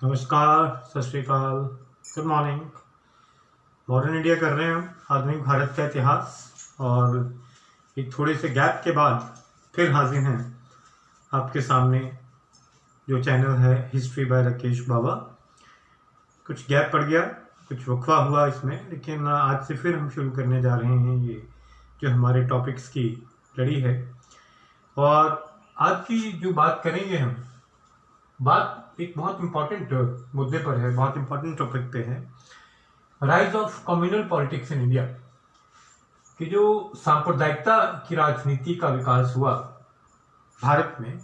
नमस्कार, सत श्री अकाल, गुड मॉर्निंग। मॉडर्न इंडिया कर रहे हैं हम, आधुनिक भारत का इतिहास, और एक थोड़े से गैप के बाद फिर हाजिर हैं आपके सामने। जो चैनल है हिस्ट्री बाय राकेश बाबा। कुछ गैप पड़ गया, कुछ वक्फा हुआ इसमें, लेकिन आज से फिर हम शुरू करने जा रहे हैं ये जो हमारे टॉपिक्स की लड़ी है। और आज की जो बात करेंगे हम, बात एक बहुत इम्पोर्टेंट मुद्दे पर है, बहुत इम्पोर्टेंट टॉपिक पे है। Rise of communal politics in India, कि जो सांप्रदायिकता की राजनीति का विकास हुआ भारत में,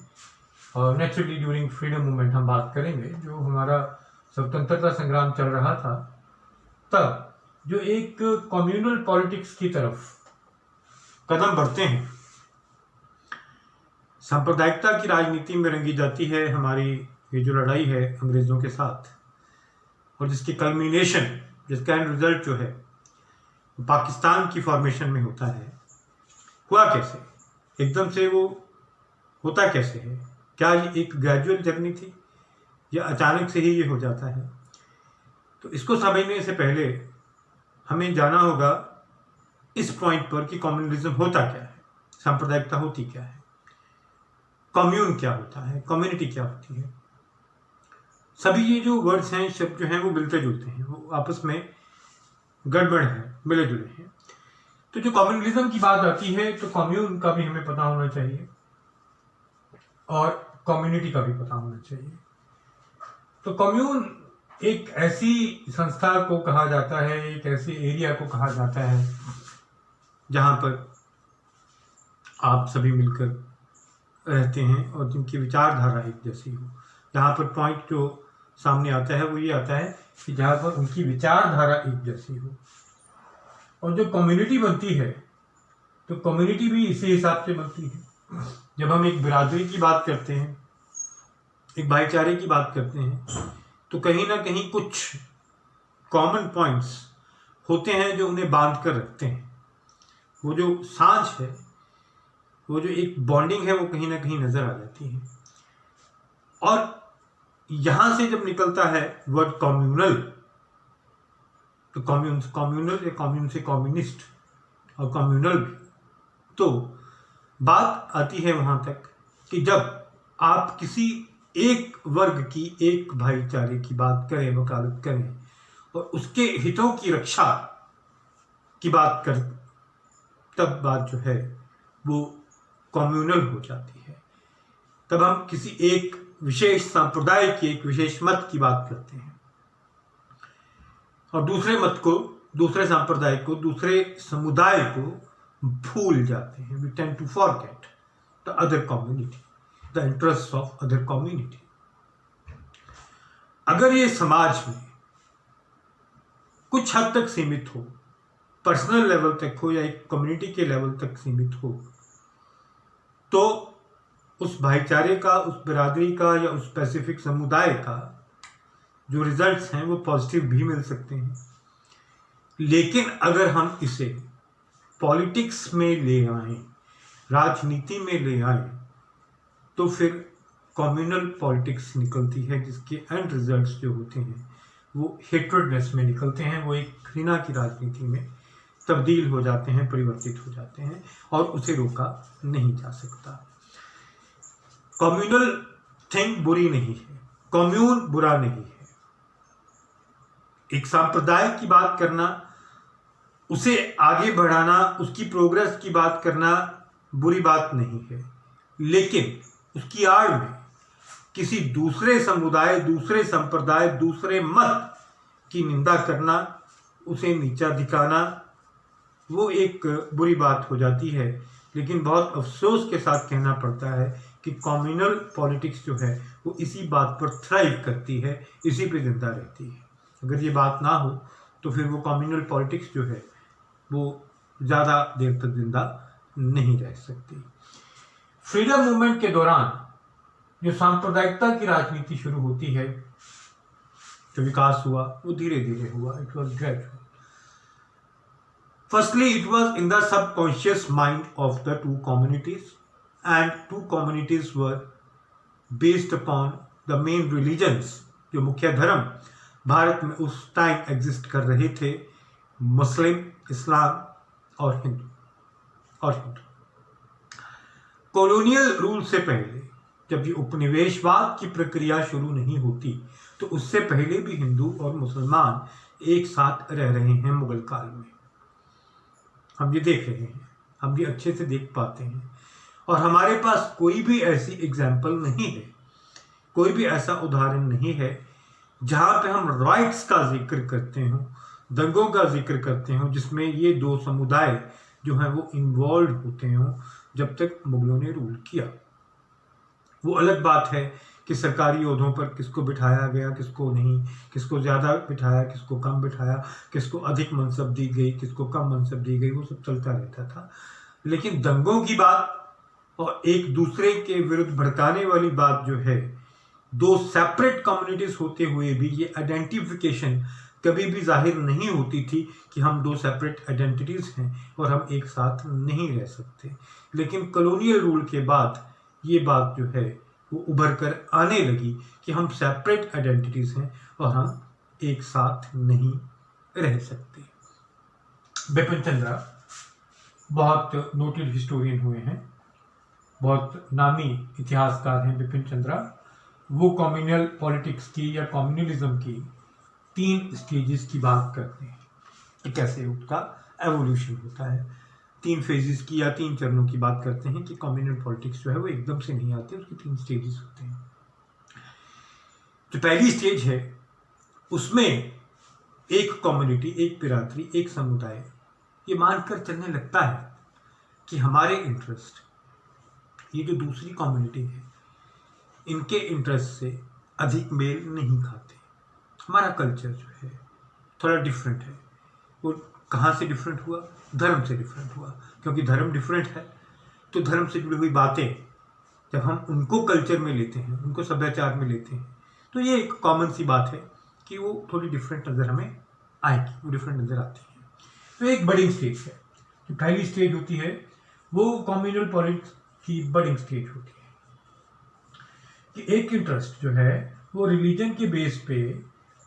और नेचुरली ड्यूरिंग फ्रीडम मूवमेंट हम बात करेंगे। जो हमारा स्वतंत्रता संग्राम चल रहा था तब जो एक कम्युनल पॉलिटिक्स की तरफ कदम बढ़ते हैं, सांप्रदायिकता की राजनीति में रंगी जाती है हमारी ये जो लड़ाई है अंग्रेजों के साथ, और जिसकी कल्मिनेशन, जिसका एंड रिजल्ट जो है पाकिस्तान की फॉर्मेशन में होता है। हुआ कैसे, एकदम से वो होता कैसे है? क्या ये एक ग्रेजुअल जर्नी थी या अचानक से ही ये हो जाता है? तो इसको समझने से पहले हमें जाना होगा इस पॉइंट पर कि कम्युनलिज्म होता क्या है, सांप्रदायिकता होती क्या है, कम्यून क्या होता है, कम्युनिटी क्या होती है। सभी ये जो वर्ड्स हैं, शब्द जो हैं, वो मिलते जुलते हैं, वो आपस में गड़बड़ है, मिले जुले हैं। तो जो कम्युनलिज्म की बात आती है तो कम्यून का भी हमें पता होना चाहिए और कम्युनिटी का भी पता होना चाहिए। तो कम्यून एक ऐसी संस्था को कहा जाता है, एक ऐसे एरिया को कहा जाता है जहां पर आप सभी मिलकर रहते हैं और जिनकी विचारधारा एक जैसी हो। जहाँ पर पॉइंट जो सामने आता है वो ये आता है कि जहाँ पर उनकी विचारधारा एक जैसी हो। और जो कम्युनिटी बनती है तो कम्युनिटी भी इसी हिसाब से बनती है। जब हम एक बिरादरी की बात करते हैं, एक भाईचारे की बात करते हैं, तो कहीं ना कहीं कुछ कॉमन पॉइंट्स होते हैं जो उन्हें बांध कर रखते हैं। वो जो सांझ है, वो जो एक बॉन्डिंग है, वो कहीं ना कहीं नजर आ जाती है। और यहां से जब निकलता है वर्ड कम्युनल, तो कम्युनल या कम्यून से कम्युनिस्ट और कम्युनल भी, तो बात आती है वहां तक कि जब आप किसी एक वर्ग की, एक भाईचारे की बात करें, वकालत करें और उसके हितों की रक्षा की बात कर, तब बात जो है वो कम्युनल हो जाती है। तब हम किसी एक विशेष संप्रदाय की, एक विशेष मत की बात करते हैं और दूसरे मत को, दूसरे संप्रदाय को, दूसरे समुदाय को भूल जाते हैं। We tend to forget the other community, the interest of other community. अगर ये समाज में कुछ हद तक सीमित हो, पर्सनल लेवल तक हो या एक कम्युनिटी के लेवल तक सीमित हो, तो उस भाईचारे का, उस बिरादरी का या उस स्पेसिफिक समुदाय का जो रिजल्ट्स हैं वो पॉजिटिव भी मिल सकते हैं। लेकिन अगर हम इसे पॉलिटिक्स में ले आए, राजनीति में ले आए, तो फिर कम्युनल पॉलिटिक्स निकलती है, जिसके एंड रिजल्ट्स जो होते हैं वो हेट्रेडनेस में निकलते हैं। वो एक घृणा की राजनीति में तब्दील हो जाते हैं, परिवर्तित हो जाते हैं, और उसे रोका नहीं जा सकता। कम्युनल थिंग बुरी नहीं है, कम्यून बुरा नहीं है। एक संप्रदाय की बात करना, उसे आगे बढ़ाना, उसकी प्रोग्रेस की बात करना बुरी बात नहीं है, लेकिन उसकी आड़ में किसी दूसरे समुदाय, दूसरे संप्रदाय, दूसरे मत की निंदा करना, उसे नीचा दिखाना, वो एक बुरी बात हो जाती है। लेकिन बहुत अफसोस के साथ कहना पड़ता है कि कम्युनल पॉलिटिक्स जो है वो इसी बात पर थ्राइव करती है, इसी पे जिंदा रहती है। अगर ये बात ना हो तो फिर वो कम्युनल पॉलिटिक्स जो है वो ज़्यादा देर तक जिंदा नहीं रह सकती। फ्रीडम मूवमेंट के दौरान जो सांप्रदायिकता की राजनीति शुरू होती है, जो विकास हुआ वो धीरे धीरे हुआ। It was gradual. Firstly, it was in the subconscious mind of the two communities, and two communities were based upon the main religions जो मुख्य धर्म भारत में उस टाइम एग्जिस्ट कर रहे थे, मुस्लिम, इस्लाम और हिंदू। कॉलोनियल रूल से पहले जब ये उपनिवेशवाद की प्रक्रिया शुरू नहीं होती तो उससे पहले भी हिंदू और मुसलमान एक साथ रह रहे हैं मुगल काल में। हम ये देख रहे हैं, हम ये अच्छे से देख पाते हैं, और हमारे पास कोई भी ऐसी एग्जाम्पल नहीं है, कोई भी ऐसा उदाहरण नहीं है जहाँ पे हम राइट्स का जिक्र करते हो, दंगों का जिक्र करते हो, जिसमें ये दो समुदाय जो हैं वो इन्वॉल्व होते हो जब तक मुगलों ने रूल किया। वो अलग बात है कि सरकारी ओहदों पर किसको बिठाया गया, किसको नहीं, किसको ज़्यादा बिठाया, किसको कम बिठाया, किसको अधिक मनसब दी गई, किसको कम मनसब दी गई, वो सब चलता रहता था। लेकिन दंगों की बात और एक दूसरे के विरुद्ध भड़काने वाली बात जो है, दो सेपरेट कम्युनिटीज होते हुए भी ये आइडेंटिफिकेशन कभी भी जाहिर नहीं होती थी कि हम दो सेपरेट आइडेंटिटीज हैं और हम एक साथ नहीं रह सकते। लेकिन कॉलोनियल रूल के बाद ये बात जो है वो उभर कर आने लगी कि हम सेपरेट आइडेंटिटीज हैं और हम एक साथ नहीं रह सकते। बिपिन चंद्रा बहुत नोटेड हिस्टोरियन हुए हैं, बहुत नामी इतिहासकार हैं बिपिन चंद्रा। वो कम्युनल पॉलिटिक्स की या कम्युनलिज्म की 3 स्टेजेस की बात करते हैं कि कैसे उसका एवोल्यूशन होता है। 3 फेजेस की या 3 चरणों की बात करते हैं कि कम्युनल पॉलिटिक्स जो है वो एकदम से नहीं आती, उसके 3 स्टेजेस होते हैं। जो पहली स्टेज है उसमें एक कम्युनिटी, एक बिरादरी, एक समुदाय ये मानकर चलने लगता है कि हमारे इंटरेस्ट, ये जो दूसरी कम्युनिटी है, इनके इंटरेस्ट से अधिक मेल नहीं खाते। हमारा कल्चर जो है थोड़ा डिफरेंट है। वो कहाँ से डिफरेंट हुआ? धर्म से डिफरेंट हुआ, क्योंकि धर्म डिफरेंट है तो धर्म से जुड़ी हुई बातें जब हम उनको कल्चर में लेते हैं, उनको सभ्याचार में लेते हैं, तो ये एक कॉमन सी बात है कि वो थोड़ी डिफरेंट नज़र हमें आएगी, वो डिफरेंट नज़र आती है। तो एक बड़ी स्टेज है। जो पहली स्टेज होती है वो कम्युनल पॉलिटिक्स की बड़ी स्टेज होती है कि एक इंटरेस्ट जो है वो रिलीजन के बेस पे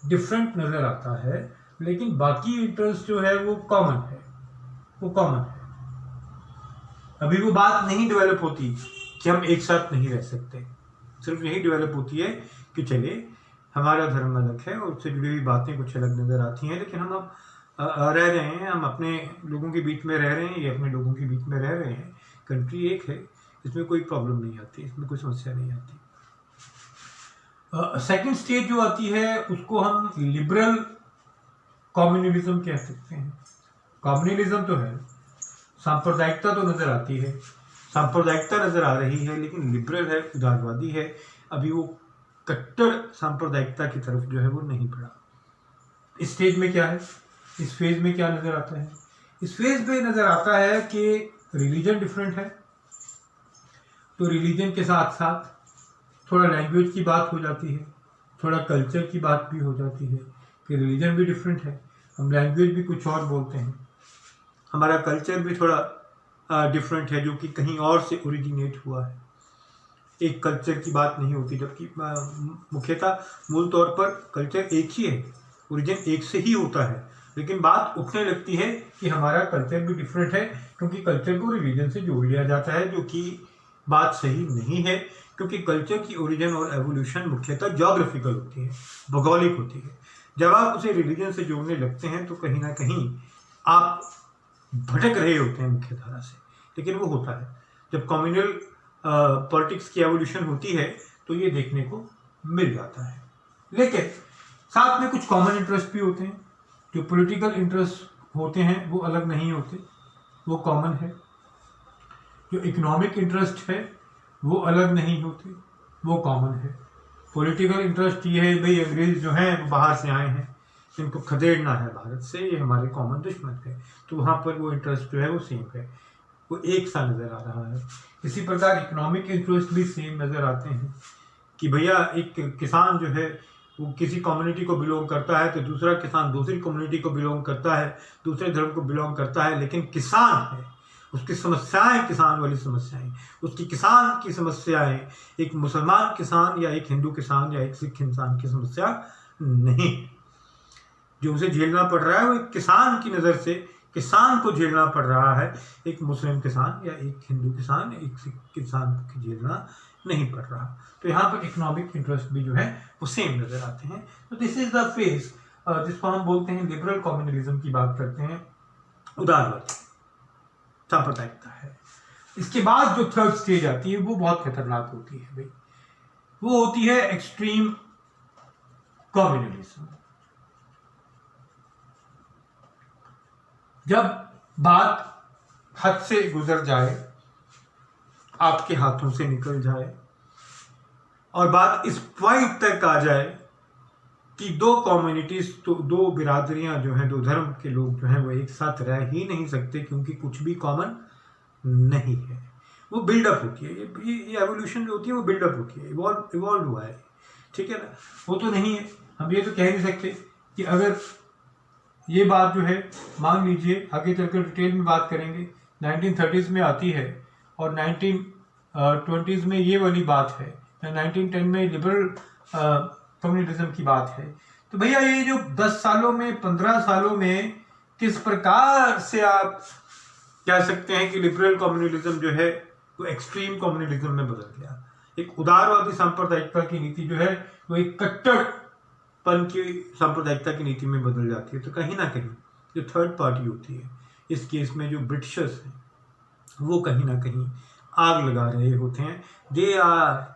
डिफरेंट नज़र आता है, लेकिन बाकी इंटरेस्ट जो है वो कॉमन है, वो कॉमन है। अभी वो बात नहीं डेवलप होती कि हम एक साथ नहीं रह सकते, सिर्फ यही डेवलप होती है कि चलिए हमारा धर्म अलग है और उससे जुड़ी हुई बातें कुछ अलग नज़र आती हैं, लेकिन हम अब रह रहे हैं, हम अपने लोगों के बीच में रह रहे हैं, ये अपने लोगों के बीच में रह रहे हैं, कंट्री एक है, इसमें कोई प्रॉब्लम नहीं आती, इसमें कोई समस्या नहीं आती। सेकंड स्टेज जो आती है उसको हम लिबरल कम्युनलिज्म कह सकते हैं। कम्युनलिज्म तो है, सांप्रदायिकता तो नज़र आती है, सांप्रदायिकता नज़र आ रही है, लेकिन लिबरल है, उदारवादी है। अभी वो कट्टर सांप्रदायिकता की तरफ जो है वो नहीं बढ़ा। इस स्टेज में क्या है, इस फेज में क्या नज़र आता है? इस फेज में नज़र आता है कि रिलीजन डिफरेंट है, तो रिलीजन के साथ साथ थोड़ा लैंग्वेज की बात हो जाती है, थोड़ा कल्चर की बात भी हो जाती है कि रिलीजन भी डिफरेंट है, हम लैंग्वेज भी कुछ और बोलते हैं, हमारा कल्चर भी थोड़ा डिफरेंट है जो कि कहीं और से ओरिजिनेट हुआ है। एक कल्चर की बात नहीं होती, जबकि मुख्यतः मूल तौर पर कल्चर एक ही है, ओरिजिन एक से ही होता है, लेकिन बात उठने लगती है कि हमारा कल्चर भी डिफरेंट है, क्योंकि कल्चर को रिलीजन से जोड़ लिया जाता है, जो कि बात सही नहीं है, क्योंकि कल्चर की ओरिजिन और एवोल्यूशन मुख्यतः ज्योग्राफिकल होती है, भौगोलिक होती है। जब आप उसे रिलीजन से जोड़ने लगते हैं तो कहीं ना कहीं आप भटक रहे होते हैं मुख्य धारा से, लेकिन वो होता है। जब कम्युनल पॉलिटिक्स की एवोल्यूशन होती है तो ये देखने को मिल जाता है, लेकिन साथ में कुछ कॉमन इंटरेस्ट भी होते हैं। जो पॉलिटिकल इंटरेस्ट होते हैं वो अलग नहीं होते, वो कॉमन है। जो इकोनॉमिक इंटरेस्ट है वो अलग नहीं होते, वो कॉमन है। पॉलिटिकल इंटरेस्ट ये है भाई अंग्रेज जो हैं वो बाहर से आए हैं, इनको खदेड़ना है भारत से, ये हमारे कॉमन दुश्मन है, तो वहाँ पर वो इंटरेस्ट जो है वो सेम है, वो एक सा नज़र आ रहा है। इसी प्रकार इकोनॉमिक इंटरेस्ट भी सेम नज़र आते हैं कि भैया एक किसान जो है वो किसी कम्युनिटी को बिलोंग करता है, तो दूसरा किसान दूसरी कम्युनिटी को बिलोंग करता है, दूसरे धर्म को बिलोंग करता है, लेकिन किसान है उसकी समस्याएं किसान वाली समस्याएं, उसकी किसान की समस्याएं एक मुसलमान किसान या एक हिंदू किसान या एक सिख इंसान की समस्या नहीं। जो उसे झेलना पड़ रहा है वो एक किसान की नज़र से किसान को झेलना पड़ रहा है, एक मुस्लिम किसान या एक हिंदू किसान एक सिख किसान को झेलना नहीं पड़ रहा। तो यहाँ पर इकोनॉमिक इंटरेस्ट भी जो है वो सेम नजर आते हैं। तो दिस इज द फेज जिसको हम बोलते हैं लिबरल कम्युनलिज्म की बात करते हैं, उदारवादी सांप्रदायिकता है। इसके बाद जो थर्ड स्टेज आती है वो बहुत खतरनाक होती है भाई, वो होती है एक्सट्रीम कम्युनलिज्म। जब बात हद से गुजर जाए, आपके हाथों से निकल जाए और बात इस पॉइंट तक आ जाए कि दो कम्युनिटीज, तो दो बिरादरियां जो हैं, दो धर्म के लोग जो हैं वो एक साथ रह ही नहीं सकते क्योंकि कुछ भी कॉमन नहीं है। वो बिल्डअप होती है, ये एवोल्यूशन जो होती है वो बिल्डअप होती है, इवॉल्व हुआ है, ठीक है ना। वो तो नहीं है, हम ये तो कह नहीं सकते कि अगर ये बात जो है, मान लीजिए आगे चलकर डिटेल में बात करेंगे, 1930s में आती है और 1920s में ये वाली बात है, 1910 में लिबरल कम्युनलिज्म की बात है। तो भैया ये जो 10 सालों में 15 सालों में किस प्रकार से आप कह सकते हैं कि लिबरल कम्युनलिज्म जो है वो एक्सट्रीम कम्युनलिज्म में बदल गया। एक उदारवादी सांप्रदायिकता की नीति जो है वो एक कट्टरपन की सांप्रदायिकता की नीति में बदल जाती है। तो कहीं ना कहीं जो थर्ड पार्टी होती है, इस केस में जो ब्रिटिशर्स हैं, वो कहीं ना कहीं आग लगा रहे होते हैं। They are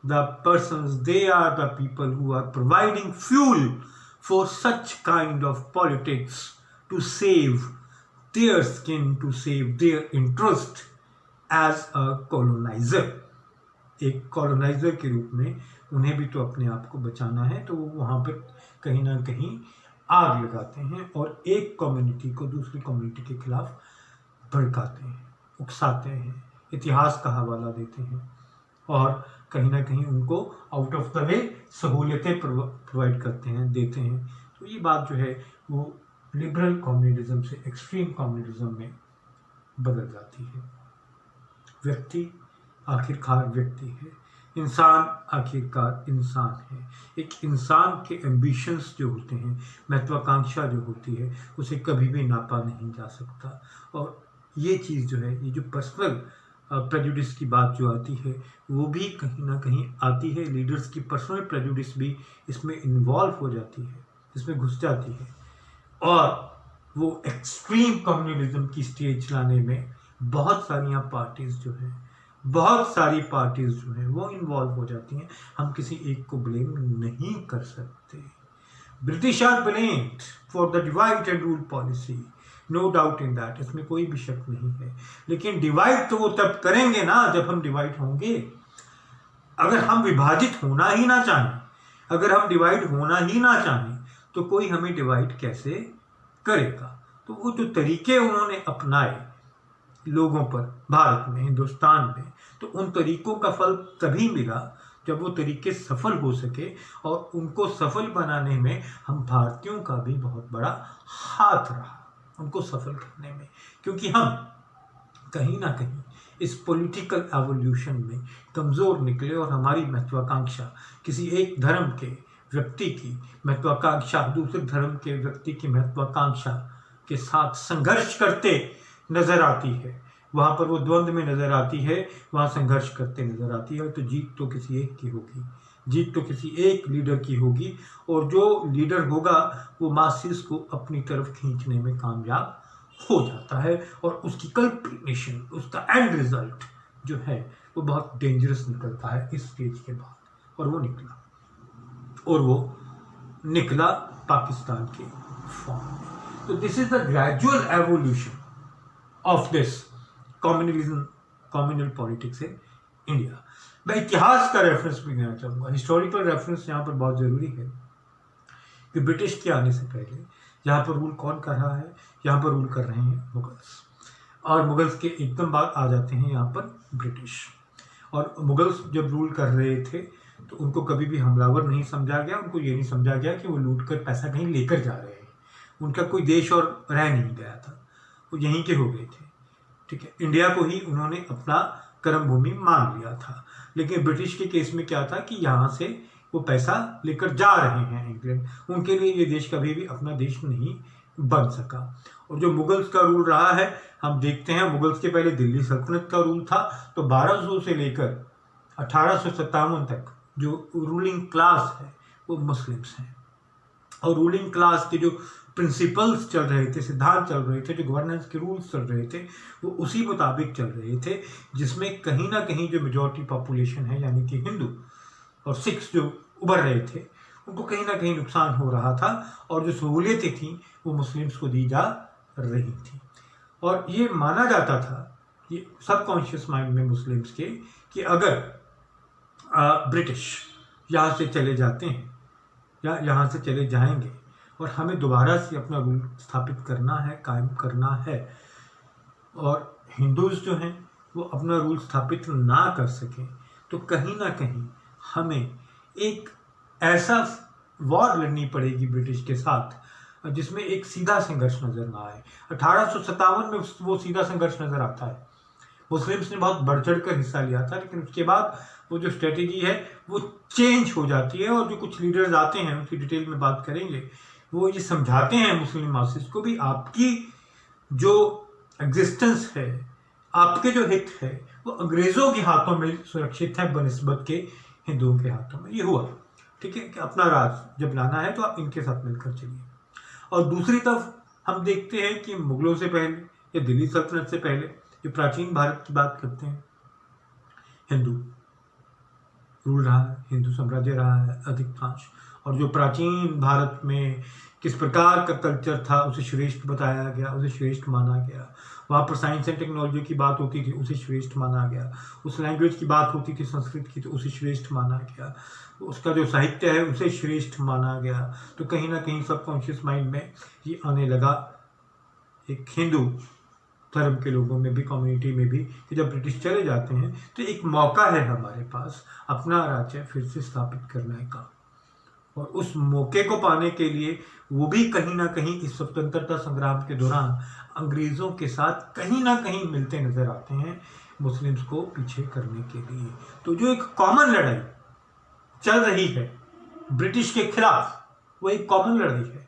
the persons, they are the people who are providing fuel for such kind of politics to save their skin, to save their interest as a colonizer। एक colonizer के रूप में उन्हें भी तो अपने आप को बचाना है, तो वो वहाँ पर कहीं ना कहीं आग लगाते हैं और एक कम्युनिटी को दूसरी कम्युनिटी के खिलाफ भड़काते हैं, उकसाते हैं, इतिहास का हवाला देते हैं और कहीं ना कहीं उनको आउट ऑफ द वे सहूलियतें प्रोवाइड करते हैं, देते हैं। तो ये बात जो है वो लिबरल कम्युनलिज्म से एक्सट्रीम कम्युनलिज्म में बदल जाती है। व्यक्ति आखिरकार व्यक्ति है, इंसान आखिरकार इंसान है। एक इंसान के एम्बिशंस जो होते हैं, महत्वाकांक्षा जो होती है, उसे कभी भी नापा नहीं जा सकता। और ये चीज़ जो है, ये जो पर्सनल प्रेजुडिस की बात जो आती है, वो भी कहीं ना कहीं आती है। लीडर्स की पर्सनल प्रेजुडिस भी इसमें इन्वॉल्व हो जाती है, इसमें घुस जाती है और वो एक्सट्रीम कम्युनलिज्म की स्टेज लाने में बहुत सारी पार्टीज जो हैं, बहुत सारी पार्टीज जो हैं वो इन्वॉल्व हो जाती हैं। हम किसी एक को ब्लेम नहीं कर सकते। British are blamed for the divide and rule policy, no doubt in that, इसमें कोई भी शक नहीं है। लेकिन डिवाइड तो वो तब करेंगे ना जब हम डिवाइड होंगे। अगर हम विभाजित होना ही ना चाहें, अगर हम डिवाइड होना ही ना चाहें, तो कोई हमें डिवाइड कैसे करेगा। तो वो जो तरीके उन्होंने अपनाए लोगों पर, भारत में, हिंदुस्तान में, तो उन तरीकों का फल तभी मिला जब वो तरीके सफल हो सके। और उनको सफल बनाने में हम भारतीयों का भी बहुत बड़ा हाथ रहा, उनको सफल करने में। क्योंकि हम कहीं ना कहीं इस पॉलिटिकल एवोल्यूशन में कमज़ोर निकले और हमारी महत्वाकांक्षा किसी एक धर्म के व्यक्ति की महत्वाकांक्षा दूसरे धर्म के व्यक्ति की महत्वाकांक्षा के साथ संघर्ष करते नज़र आती है। वहाँ पर वो द्वंद्व में नज़र आती है, वहाँ संघर्ष करते नज़र आती है। तो जीत तो किसी एक की होगी, जीत तो किसी एक लीडर की होगी और जो लीडर होगा वो मासेस को अपनी तरफ खींचने में कामयाब हो जाता है और उसकी कल्पिनेशन, उसका एंड रिजल्ट जो है वो बहुत डेंजरस निकलता है इस स्टेज के बाद। और वो निकला पाकिस्तान के फॉर्म में। तो this is the gradual evolution of this communal politics in India. मैं इतिहास का रेफरेंस भी देना चाहूँगा, हिस्टोरिकल रेफरेंस यहाँ पर बहुत ज़रूरी है कि ब्रिटिश के आने से पहले यहाँ पर रूल कौन कर रहा है, यहाँ पर रूल कर रहे हैं मुगल्स, और मुगल्स के एकदम बाद आ जाते हैं यहाँ पर ब्रिटिश। और मुगल्स जब रूल कर रहे थे तो उनको कभी भी हमलावर नहीं समझा गया, उनको ये नहीं समझा गया कि वो लूट कर पैसा कहीं लेकर जा रहे हैं। उनका कोई देश और रह नहीं गया था, वो यहीं के हो गए थे, ठीक है, इंडिया को ही उन्होंने अपना कर्म भूमि मान लिया था। लेकिन ब्रिटिश के केस में क्या था कि यहाँ से वो पैसा लेकर जा रहे हैं इंग्लैंड, उनके लिए ये देश कभी भी अपना देश नहीं बन सका। और जो मुगल्स का रूल रहा है, हम देखते हैं मुगल्स के पहले दिल्ली सल्तनत का रूल था, तो 1200 से लेकर 1857 तक जो रूलिंग क्लास है वो मुस्लिम्स हैं। और रूलिंग क्लास के जो प्रिंसिपल्स चल रहे थे, सिद्धांत चल रहे थे, जो गवर्नेंस के रूल्स चल रहे थे, वो उसी मुताबिक चल रहे थे, जिसमें कहीं ना कहीं जो मेजॉरिटी पॉपुलेशन है यानी कि हिंदू और सिख्स जो उभर रहे थे, उनको कहीं ना कहीं नुकसान हो रहा था, और जो सहूलियतें थीं वो मुस्लिम्स को दी जा रही थी। और ये माना जाता था, ये सबकॉन्शियस माइंड में मुस्लिम्स के, कि अगर ब्रिटिश यहाँ से चले जाते हैं या यहाँ से चले जाएंगे और हमें दोबारा से अपना रूल स्थापित करना है, कायम करना है, और हिंदूज जो हैं वो अपना रूल स्थापित ना कर सकें, तो कहीं ना कहीं हमें एक ऐसा वॉर लड़नी पड़ेगी ब्रिटिश के साथ जिसमें एक सीधा संघर्ष नजर ना आए। 1857 में वो सीधा संघर्ष नजर आता है। मुस्लिम्स ने बहुत बढ़ चढ़ कर हिस्सा लिया था, लेकिन उसके बाद वो जो स्ट्रेटेजी है वो चेंज हो जाती है, और जो कुछ लीडर्स आते हैं उनकी डिटेल में बात करेंगे, वो ये समझाते हैं मुस्लिम मासेस को भी आपकी जो एग्जिस्टेंस है, आपके जो हित है, वो अंग्रेज़ों के हाथों में सुरक्षित है बनिस्बत के हिंदुओं के हाथों में। ये हुआ, ठीक है, कि अपना राज जब लाना है तो आप इनके साथ मिलकर चलिए। और दूसरी तरफ हम देखते हैं कि मुगलों से पहले या दिल्ली सल्तनत से पहले जो प्राचीन भारत की बात करते हैं, हिंदू रूल रहा है, हिंदू साम्राज्य रहा है अधिकांश। और जो प्राचीन भारत में किस प्रकार का कल्चर था उसे श्रेष्ठ बताया गया, उसे श्रेष्ठ माना गया। वहाँ पर साइंस एंड टेक्नोलॉजी की बात होती थी, उसे श्रेष्ठ माना गया। उस लैंग्वेज की बात होती थी संस्कृत की, तो उसे श्रेष्ठ माना गया। उसका जो साहित्य है उसे श्रेष्ठ माना गया। तो कहीं ना कहीं सबकॉन्शियस माइंड में ये आने लगा एक हिंदू धर्म के लोगों में भी, कम्युनिटी में भी, कि जब ब्रिटिश चले जाते हैं तो एक मौका है हमारे पास अपना राज्य फिर से स्थापित करने का। और उस मौके को पाने के लिए वो भी कहीं ना कहीं इस स्वतंत्रता संग्राम के दौरान अंग्रेज़ों के साथ कहीं ना कहीं मिलते नजर आते हैं मुस्लिम्स को पीछे करने के लिए। तो जो एक कॉमन लड़ाई चल रही है ब्रिटिश के खिलाफ, वो एक कॉमन लड़ाई है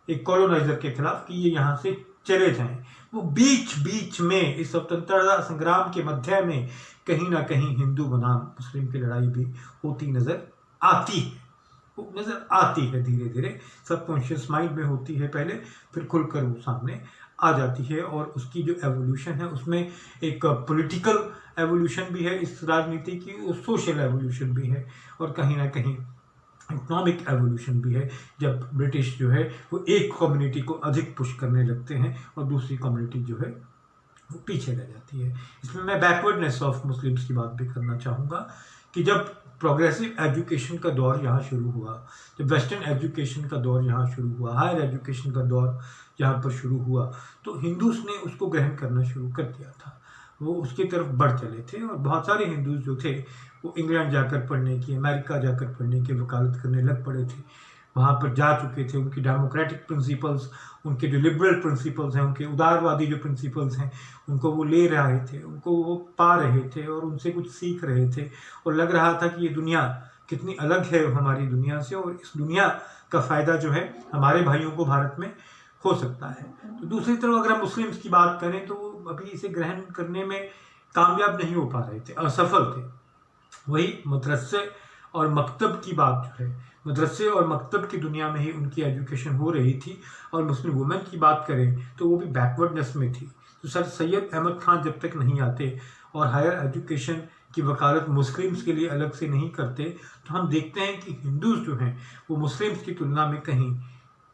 एक कॉलोनाइजर के खिलाफ कि ये यहाँ से चले जाएं। वो बीच बीच में इस स्वतंत्रता संग्राम के मध्य में कहीं ना कहीं हिंदू बनाम मुस्लिम की लड़ाई भी होती नजर आती है। वो नजर आती है धीरे धीरे, सबकॉन्शियस माइंड में होती है पहले, फिर खुलकर वो सामने आ जाती है। और उसकी जो एवोल्यूशन है उसमें एक पॉलिटिकल एवोल्यूशन भी है इस राजनीति की, और सोशल एवोल्यूशन भी है, और कहीं ना कहीं इकोनॉमिक एवोल्यूशन भी है, जब ब्रिटिश जो है वो एक कम्युनिटी को अधिक पुश करने लगते हैं और दूसरी कम्युनिटी जो है वो पीछे रह जाती है। इसमें मैं बैकवर्डनेस ऑफ मुस्लिम्स की बात भी करना चाहूँगा कि जब प्रोग्रेसिव एजुकेशन का दौर यहाँ शुरू हुआ, जब वेस्टर्न एजुकेशन का दौर यहाँ शुरू हुआ, हायर एजुकेशन का दौर यहाँ पर शुरू हुआ, तो हिंदूज ने उसको ग्रहण करना शुरू कर दिया था। वो उसकी तरफ बढ़ चले थे, और बहुत सारे हिंदूज जो थे वो इंग्लैंड जाकर पढ़ने की, अमेरिका जाकर पढ़ने की वकालत करने लग पड़े थे। वहाँ पर जा चुके थे, उनकी डेमोक्रेटिक प्रिंसिपल्स, उनके जो लिबरल प्रिंसिपल्स हैं, उनके उदारवादी जो प्रिंसिपल्स हैं, उनको वो ले रहे थे, उनको वो पा रहे थे और उनसे कुछ सीख रहे थे। और लग रहा था कि ये दुनिया कितनी अलग है हमारी दुनिया से, और इस दुनिया का फ़ायदा जो है हमारे भाइयों को भारत में हो सकता है। तो दूसरी तरफ अगर हम मुस्लिम्स की बात करें तो अभी इसे ग्रहण करने में कामयाब नहीं हो पा रहे थे, असफल थे। वही मदरसे और मकतब की बात जो है, मदरसे और मकतब की दुनिया में ही उनकी एजुकेशन हो रही थी। और मुस्लिम वुमेन की बात करें तो वो भी बैकवर्डनेस में थी। तो सर सैयद अहमद खान जब तक नहीं आते और हायर एजुकेशन की वकालत मुस्लिम्स के लिए अलग से नहीं करते, तो हम देखते हैं कि हिंदूज जो हैं वो मुस्लिम्स की तुलना में कहीं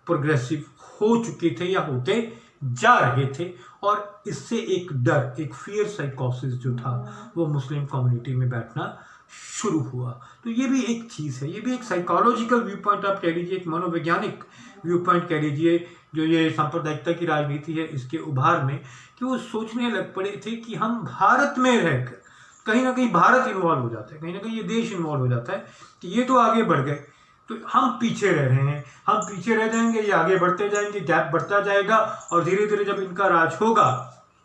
प्रोग्रेसिव हो चुके थे या होते जा रहे थे। और इससे एक डर, एक फियर साइकोसिस जो था वो मुस्लिम कम्युनिटी में बैठना शुरू हुआ। तो ये भी एक चीज़ है, ये भी एक साइकोलॉजिकल व्यू पॉइंट आप कह लीजिए, एक मनोवैज्ञानिक व्यू पॉइंट कह लीजिए, जो ये सांप्रदायिकता की राजनीति है इसके उभार में, कि वो सोचने लग पड़े थे कि हम भारत में रहकर कहीं ना कहीं भारत इन्वॉल्व हो जाता है, कहीं ना कहीं ये देश इन्वॉल्व हो जाता है कि ये तो आगे बढ़ गए तो हम पीछे रह रहे हैं, हम पीछे रह जाएंगे, ये आगे बढ़ते जाएंगे, गैप बढ़ता जाएगा, और धीरे धीरे जब इनका राज होगा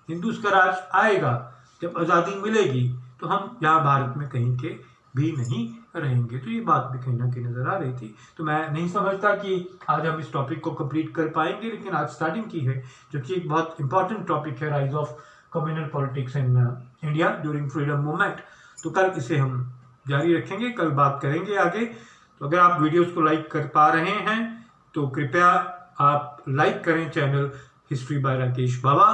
हिंदूज का राज आएगा, जब आज़ादी मिलेगी तो हम यहाँ भारत में कहीं के भी नहीं रहेंगे। तो ये बात भी कहीं ना कहीं नजर आ रही थी। तो मैं नहीं समझता कि आज हम इस टॉपिक को कंप्लीट कर पाएंगे, लेकिन आज स्टार्टिंग की है, जो कि एक बहुत इंपॉर्टेंट टॉपिक है, rise of communal politics in India during freedom movement. तो कल इसे हम जारी रखेंगे, कल बात करेंगे आगे। तो अगर आप वीडियोस को लाइक कर पा रहे हैं तो कृपया आप लाइक करें channel history by Rakesh Baba.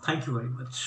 Thank you very much.